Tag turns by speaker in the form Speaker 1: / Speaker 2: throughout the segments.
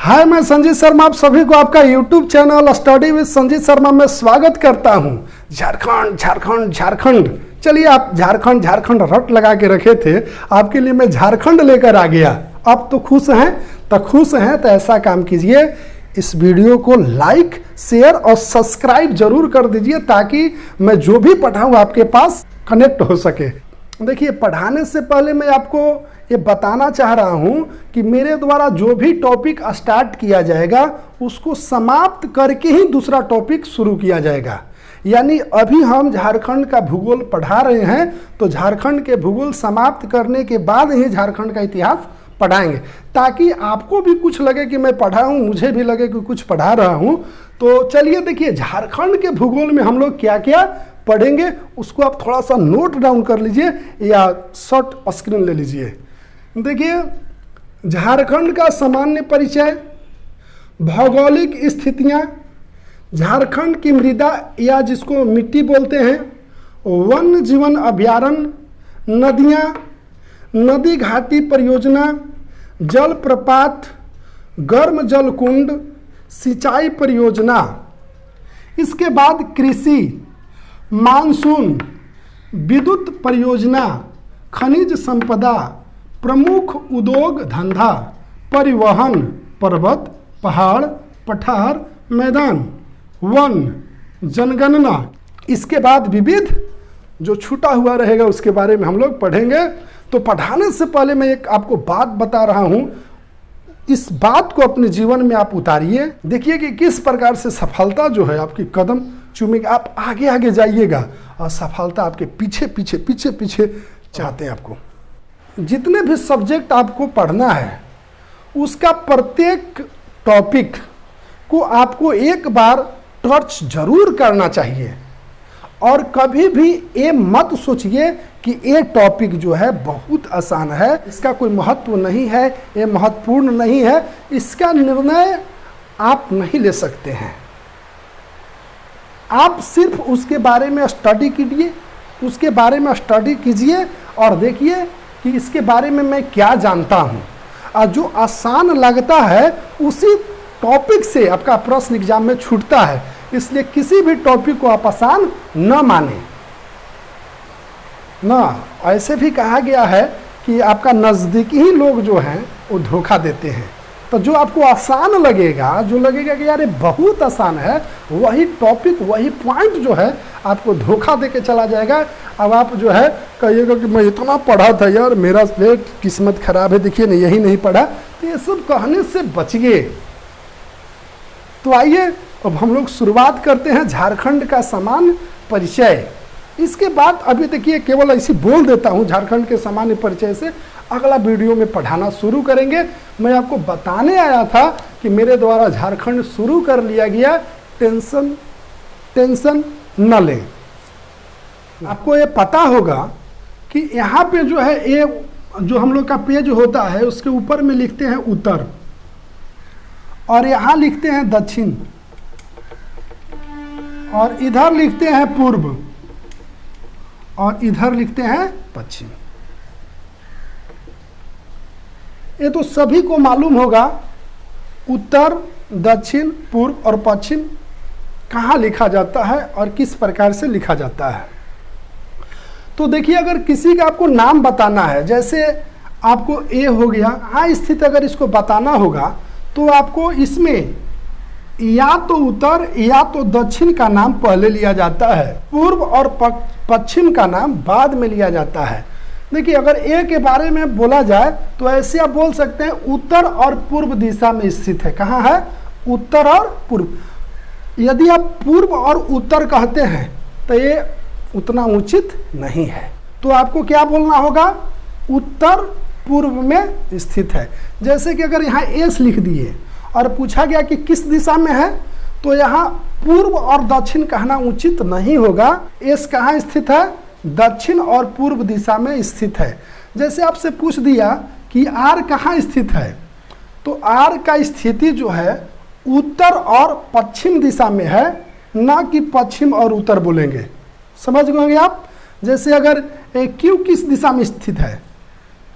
Speaker 1: हाय, मैं संजीत शर्मा आप सभी को आपका YouTube channel study with Sanjeet Sharma में स्वागत करता हूं। झारखंड झारखंड झारखंड, चलिए आप झारखंड झारखंड रट लगा के रखे थे, आपके लिए मैं झारखंड लेकर आ गया। अब तो खुश हैं तो ऐसा काम कीजिए, इस वीडियो को लाइक शेयर और सब्सक्राइब जरूर कर दीजिए ताकि मैं जो भी पढ़ाऊँ आपके पास कनेक्ट हो सके। देखिए, पढ़ाने से पहले मैं आपको ये बताना चाह रहा हूँ कि मेरे द्वारा जो भी टॉपिक स्टार्ट किया जाएगा उसको समाप्त करके ही दूसरा टॉपिक शुरू किया जाएगा। यानी अभी हम झारखंड का भूगोल पढ़ा रहे हैं तो झारखंड के भूगोल समाप्त करने के बाद ही झारखंड का इतिहास पढ़ाएंगे, ताकि आपको भी कुछ लगे कि मैं पढ़ा हूँ, मुझे भी लगे कि कुछ पढ़ा रहा हूँ। तो चलिए देखिए, झारखंड के भूगोल में हम लोग क्या क्या पढ़ेंगे उसको आप थोड़ा सा नोट डाउन कर लीजिए या शॉर्ट स्क्रीन ले लीजिए। देखिए, झारखंड का सामान्य परिचय, भौगोलिक स्थितियां, झारखंड की मृदा या जिसको मिट्टी बोलते हैं, वन्य जीवन अभयारण्य, नदियां, नदी घाटी परियोजना, जल प्रपात, गर्म जल कुंड, सिंचाई परियोजना। इसके बाद कृषि, मानसून, विद्युत परियोजना, खनिज संपदा, प्रमुख उद्योग धंधा, परिवहन, पर्वत, पहाड़, पठार, मैदान, वन, जनगणना। इसके बाद विविध जो छूटा हुआ रहेगा उसके बारे में हम लोग पढ़ेंगे। तो पढ़ाने से पहले मैं एक आपको बात बता रहा हूं, इस बात को अपने जीवन में आप उतारिए। देखिए कि किस प्रकार से सफलता जो है आपकी कदम चूमेगी। आप आगे आगे जाइएगा और सफलता आपके पीछे पीछे पीछे पीछे चाहते हैं। आपको जितने भी सब्जेक्ट आपको पढ़ना है उसका प्रत्येक टॉपिक को आपको एक बार टच जरूर करना चाहिए। और कभी भी ये मत सोचिए कि ये टॉपिक जो है बहुत आसान है, इसका कोई महत्व नहीं है, ये महत्वपूर्ण नहीं है। इसका निर्णय आप नहीं ले सकते हैं। आप सिर्फ उसके बारे में स्टडी कीजिए, उसके बारे में स्टडी कीजिए और देखिए कि इसके बारे में मैं क्या जानता हूँ। और जो आसान लगता है उसी टॉपिक से आपका प्रश्न एग्जाम में छूटता है। इसलिए किसी भी टॉपिक को आप आसान न माने ना। ऐसे भी कहा गया है कि आपका नज़दीकी ही लोग जो हैं वो धोखा देते हैं। तो जो आपको आसान लगेगा, जो लगेगा कि यार ये बहुत आसान है, वही टॉपिक वही पॉइंट जो है आपको धोखा देके चला जाएगा। अब आप जो है कहिएगा कि मैं इतना पढ़ा था यार, मेरा किस्मत खराब है, देखिए ना यही नहीं पढ़ा। तो ये सब कहने से बचिए। तो आइए अब हम लोग शुरुआत करते हैं झारखंड का सामान्य परिचय। इसके बाद अभी देखिए केवल ऐसी बोल देता हूँ झारखंड के सामान्य परिचय से, अगला वीडियो में पढ़ाना शुरू करेंगे। मैं आपको बताने आया था कि मेरे द्वारा झारखंड शुरू कर लिया गया, टेंशन न लें। आपको ये पता होगा कि यहाँ पे जो है ये जो हम लोग का पेज होता है उसके ऊपर में लिखते हैं उत्तर और यहाँ लिखते हैं दक्षिण और इधर लिखते हैं पूर्व और इधर लिखते हैं पश्चिम। ये तो सभी को मालूम होगा उत्तर, दक्षिण, पूर्व और पश्चिम कहाँ लिखा जाता है और किस प्रकार से लिखा जाता है। तो देखिए, अगर किसी का आपको नाम बताना है, जैसे आपको ए हो गया, हाँ स्थित अगर इसको बताना होगा तो आपको इसमें या तो उत्तर या तो दक्षिण का नाम पहले लिया जाता है, पूर्व और पश्चिम का नाम बाद में लिया जाता है। देखिए, अगर ए के बारे में बोला जाए तो ऐसे आप बोल सकते हैं उत्तर और पूर्व दिशा में स्थित है। कहाँ है? उत्तर और पूर्व। यदि आप पूर्व और उत्तर कहते हैं तो ये उतना उचित नहीं है। तो आपको क्या बोलना होगा? उत्तर पूर्व में स्थित है। जैसे कि अगर यहाँ एस लिख दिए और पूछा गया कि किस दिशा में है, तो यहाँ पूर्व और दक्षिण कहना उचित नहीं होगा। एस कहाँ स्थित है? दक्षिण और पूर्व दिशा में स्थित है। जैसे आपसे पूछ दिया कि आर कहाँ स्थित है, तो आर का स्थिति जो है उत्तर और पश्चिम दिशा में है, ना कि पश्चिम और उत्तर बोलेंगे। समझ गए आप? जैसे अगर क्यू किस दिशा में स्थित है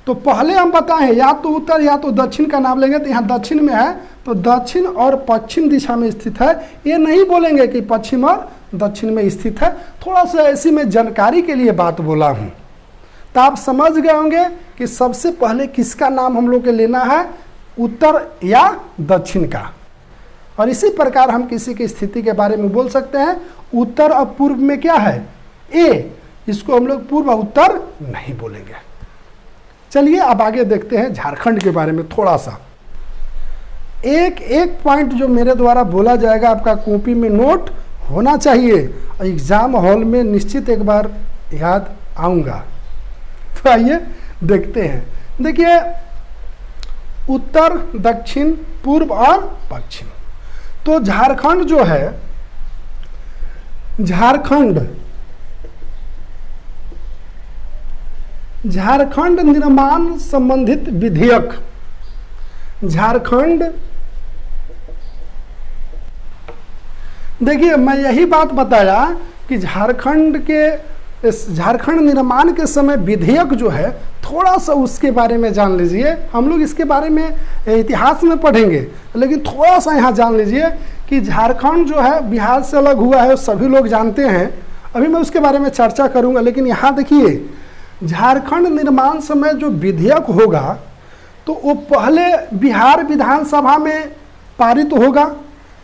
Speaker 1: तो पहले हम बताएं या तो उत्तर या तो दक्षिण का नाम लेंगे, तो यहाँ दक्षिण में है तो तो दक्षिण और पश्चिम दिशा में स्थित है। ये नहीं बोलेंगे कि पश्चिम और दक्षिण में स्थित है, थोड़ा सा ऐसी मैं जानकारी के लिए बात बोला हूँ। तो आप समझ गए होंगे कि सबसे पहले किसका नाम हम लोग के लेना है, उत्तर या दक्षिण का। और इसी प्रकार हम किसी की स्थिति के बारे में बोल सकते हैं। उत्तर और पूर्व में क्या है, ए, इसको हम लोग पूर्व उत्तर नहीं बोलेंगे। चलिए अब आगे देखते हैं झारखंड के बारे में थोड़ा सा। एक एक पॉइंट जो मेरे द्वारा बोला जाएगा आपका कॉपी में नोट होना चाहिए और एग्जाम हॉल में निश्चित एक बार याद आऊँगा। तो आइए देखते हैं। देखिए, उत्तर, दक्षिण, पूर्व और पश्चिम। तो झारखंड जो है, झारखंड निर्माण संबंधित विधेयक, झारखंड, देखिए मैं यही बात बताया कि झारखंड निर्माण के समय विधेयक जो है थोड़ा सा उसके बारे में जान लीजिए। हम लोग इसके बारे में इतिहास में पढ़ेंगे, लेकिन थोड़ा सा यहाँ जान लीजिए कि झारखंड जो है बिहार से अलग हुआ है, सभी लोग जानते हैं। अभी मैं उसके बारे में चर्चा करूँगा, लेकिन यहाँ देखिए झारखंड निर्माण समय जो विधेयक होगा तो वो पहले बिहार विधानसभा में पारित होगा।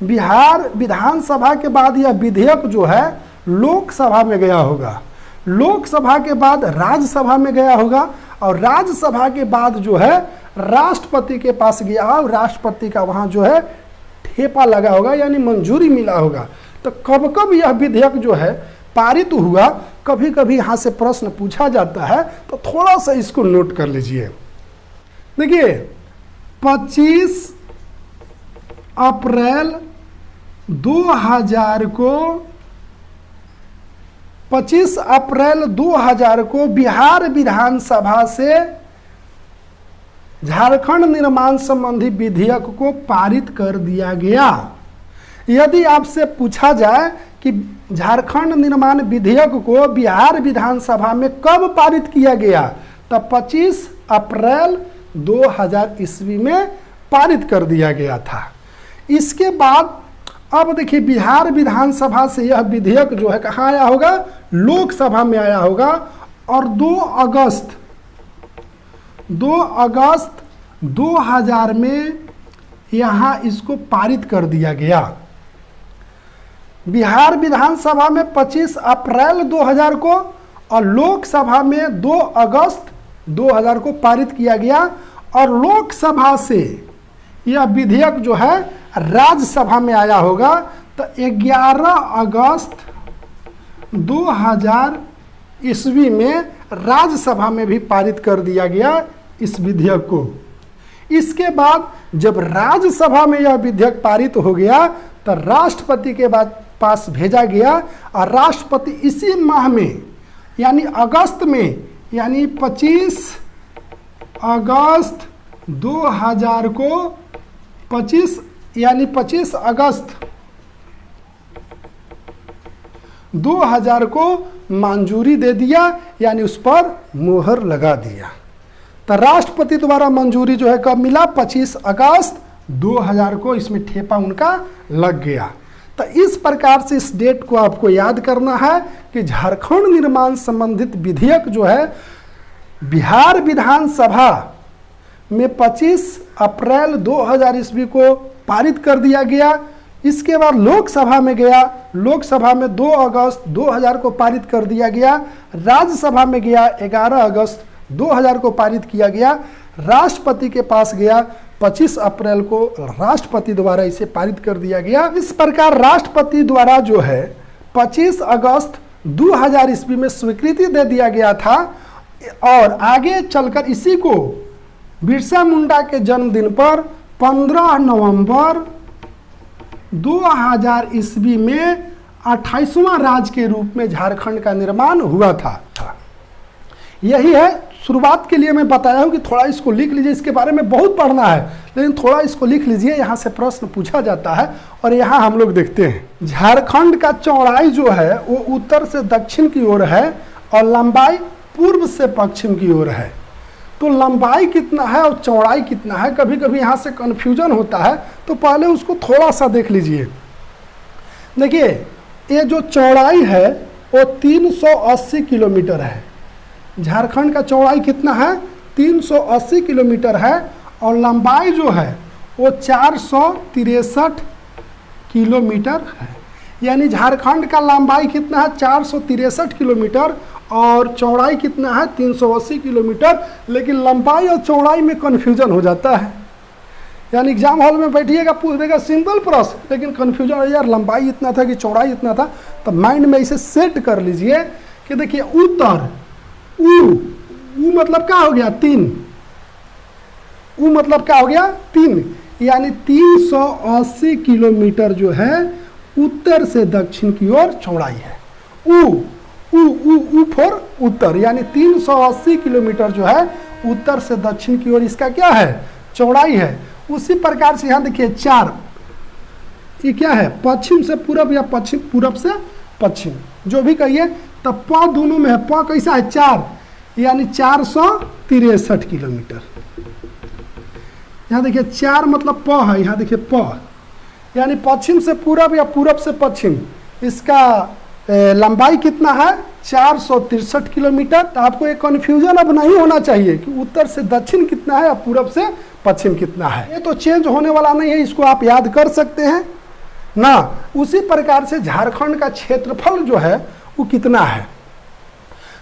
Speaker 1: बिहार विधानसभा के बाद यह विधेयक जो है लोकसभा में गया होगा, लोकसभा के बाद राज्यसभा में गया होगा, और राज्यसभा के बाद जो है राष्ट्रपति के पास गया और राष्ट्रपति का वहाँ जो है ठेपा लगा होगा, यानी मंजूरी मिला होगा। तो कब कब यह विधेयक जो है पारित हुआ, कभी कभी यहाँ से प्रश्न पूछा जाता है, तो थोड़ा सा इसको नोट कर लीजिए। देखिए 25 अप्रैल 2000 को 25 अप्रैल 2000 को बिहार विधानसभा से झारखंड निर्माण संबंधी विधेयक को पारित कर दिया गया। यदि आपसे पूछा जाए कि झारखंड निर्माण विधेयक को बिहार विधानसभा में कब पारित किया गया, तब 25 अप्रैल 2000 ईस्वी में पारित कर दिया गया था। इसके बाद अब देखिए बिहार विधानसभा से यह विधेयक जो है कहाँ आया होगा, लोकसभा में आया होगा, और 2 अगस्त 2000 में यहाँ इसको पारित कर दिया गया। बिहार विधानसभा में 25 अप्रैल 2000 को और लोकसभा में 2 अगस्त 2000 को पारित किया गया, और लोकसभा से यह विधेयक जो है राज्यसभा में आया होगा। तो 11 अगस्त 2000 ईस्वी में राज्यसभा में भी पारित कर दिया गया इस विधेयक को। इसके बाद जब राज्यसभा में यह विधेयक पारित हो गया तो राष्ट्रपति के पास भेजा गया, और राष्ट्रपति इसी माह में यानी अगस्त में, यानी 25 अगस्त 2000 को 25 अगस्त 2000 को मंजूरी दे दिया, यानी उस पर मुहर लगा दिया। तो राष्ट्रपति द्वारा मंजूरी जो है कब मिला, 25 अगस्त 2000 को इसमें ठेपा उनका लग गया। तो इस प्रकार से इस डेट को आपको याद करना है कि झारखंड निर्माण संबंधित विधेयक जो है बिहार विधानसभा में 25 अप्रैल 2000 ईस्वी को पारित कर दिया गया। इसके बाद लोकसभा में गया, लोकसभा में 2 अगस्त 2000 को पारित कर दिया गया। राज्यसभा में गया, 11 अगस्त 2000 को पारित किया गया। राष्ट्रपति के पास गया, 25 अप्रैल को राष्ट्रपति द्वारा इसे पारित कर दिया गया। इस प्रकार राष्ट्रपति द्वारा जो है 25 अगस्त 2000 ईस्वी में स्वीकृति दे दिया गया था, और आगे चलकर इसी को बिरसा मुंडा के जन्मदिन पर 15 नवंबर 2000 ईस्वी में 28वां राज्य के रूप में झारखंड का निर्माण हुआ था। यही है, शुरुआत के लिए मैं बताया हूं कि थोड़ा इसको लिख लीजिए, इसके बारे में बहुत पढ़ना है, लेकिन थोड़ा इसको लिख लीजिए, यहाँ से प्रश्न पूछा जाता है। और यहाँ हम लोग देखते हैं झारखंड का चौड़ाई जो है वो उत्तर से दक्षिण की ओर है और लंबाई पूर्व से पश्चिम की ओर है। तो लंबाई कितना है और चौड़ाई कितना है, कभी कभी यहाँ से कन्फ्यूजन होता है, तो पहले उसको थोड़ा सा देख लीजिए। देखिए ये जो चौड़ाई है वो 380 किलोमीटर है। झारखंड का चौड़ाई कितना है, 380 किलोमीटर है, और लंबाई जो है वो 463 किलोमीटर है। यानी झारखंड का लंबाई कितना है, 463 किलोमीटर, और चौड़ाई कितना है, 380 किलोमीटर। लेकिन लंबाई और चौड़ाई में कन्फ्यूजन हो जाता है। यानी एग्जाम हॉल में बैठिएगा, पूछ देगा सिंपल प्रश्न, लेकिन कन्फ्यूजन, यार लंबाई इतना था कि चौड़ाई इतना था। तो माइंड में इसे सेट कर लीजिए कि देखिए उत्तर, ऊ मतलब क्या हो गया, 3, ऊ मतलब क्या हो गया, 3, यानी 380 किलोमीटर जो है उत्तर से दक्षिण की ओर चौड़ाई है। ऊ फॉर उत्तर, यानी 380 किलोमीटर जो है उत्तर से दक्षिण की ओर इसका क्या है, चौड़ाई है। उसी प्रकार से यहाँ देखिए 4, ये क्या है, पश्चिम से पूरब या पश्चिम, पूरब से पश्चिम, जो भी कहिए। तब प दोनों में है, प कैसा है, 4, यानी 463 किलोमीटर। यहाँ देखिए 4 मतलब प है, यहाँ देखिए प, यानी पश्चिम से पूरब या पूरब से पश्चिम, इसका लंबाई कितना है, 463 किलोमीटर। तो आपको एक कन्फ्यूजन अब नहीं होना चाहिए कि उत्तर से दक्षिण कितना है और पूरब से पश्चिम कितना है। ये तो चेंज होने वाला नहीं है, इसको आप याद कर सकते हैं ना। उसी प्रकार से झारखंड का क्षेत्रफल जो है वो कितना है,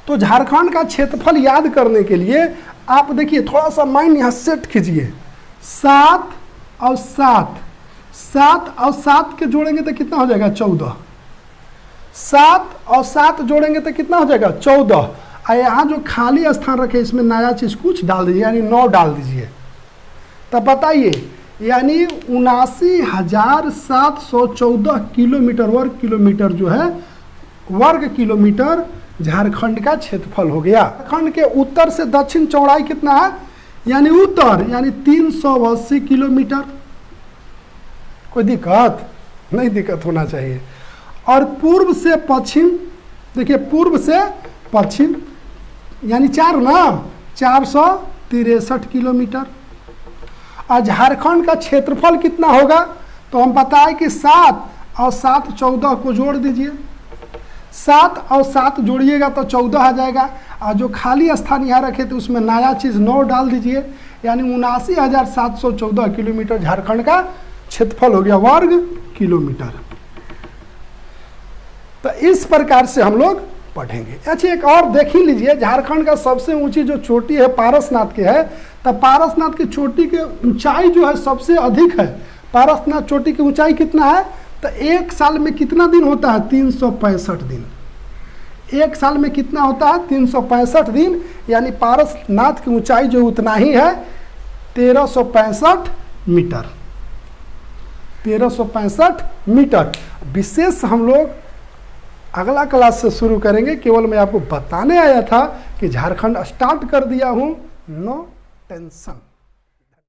Speaker 1: तो झारखंड का क्षेत्रफल याद करने के लिए आप देखिए थोड़ा सा माइंड यहाँ सेट कीजिए। 7 और 7, 7 और 7 के जोड़ेंगे तो कितना हो जाएगा, 14। 7 और 7 जोड़ेंगे तो कितना हो जाएगा, 14। और यहाँ जो खाली स्थान रखे इसमें नया चीज कुछ डाल दीजिए, यानी 9 डाल दीजिए। तब बताइए, यानी 79,714 किलोमीटर वर्ग किलोमीटर जो है, वर्ग किलोमीटर झारखंड का क्षेत्रफल हो गया। झारखंड के उत्तर से दक्षिण चौड़ाई कितना है, यानी उत्तर, यानी 380 किलोमीटर। कोई दिक्कत नहीं, दिक्कत होना चाहिए। और पूर्व से पश्चिम, देखिए पूर्व से पश्चिम यानी 4 ना, 463 किलोमीटर। और झारखंड का क्षेत्रफल कितना होगा, तो हम बताएं कि 7 और 7 14 को जोड़ दीजिए। 7 और 7 जोड़िएगा तो 14 आ जाएगा, और जो खाली स्थान यहाँ रखे थे उसमें नया चीज़ 9 डाल दीजिए, यानी 79,714 किलोमीटर झारखंड का क्षेत्रफल हो गया, वर्ग किलोमीटर। तो इस प्रकार से हम लोग पढ़ेंगे। अच्छा एक और देख ही लीजिए, झारखंड का सबसे ऊंची जो चोटी है पारसनाथ की है, तब पारसनाथ की चोटी की ऊंचाई जो है सबसे अधिक है। पारसनाथ चोटी की ऊंचाई कितना है, तो एक साल में कितना दिन होता है, 365 दिन। एक साल में कितना होता है, 365 दिन, यानी पारसनाथ की ऊंचाई जो उतना ही है, 1365 मीटर। 1365 मीटर। विशेष हम लोग अगला क्लास से शुरू करेंगे। केवल मैं आपको बताने आया था कि झारखंड स्टार्ट कर दिया हूं, नो टेंशन।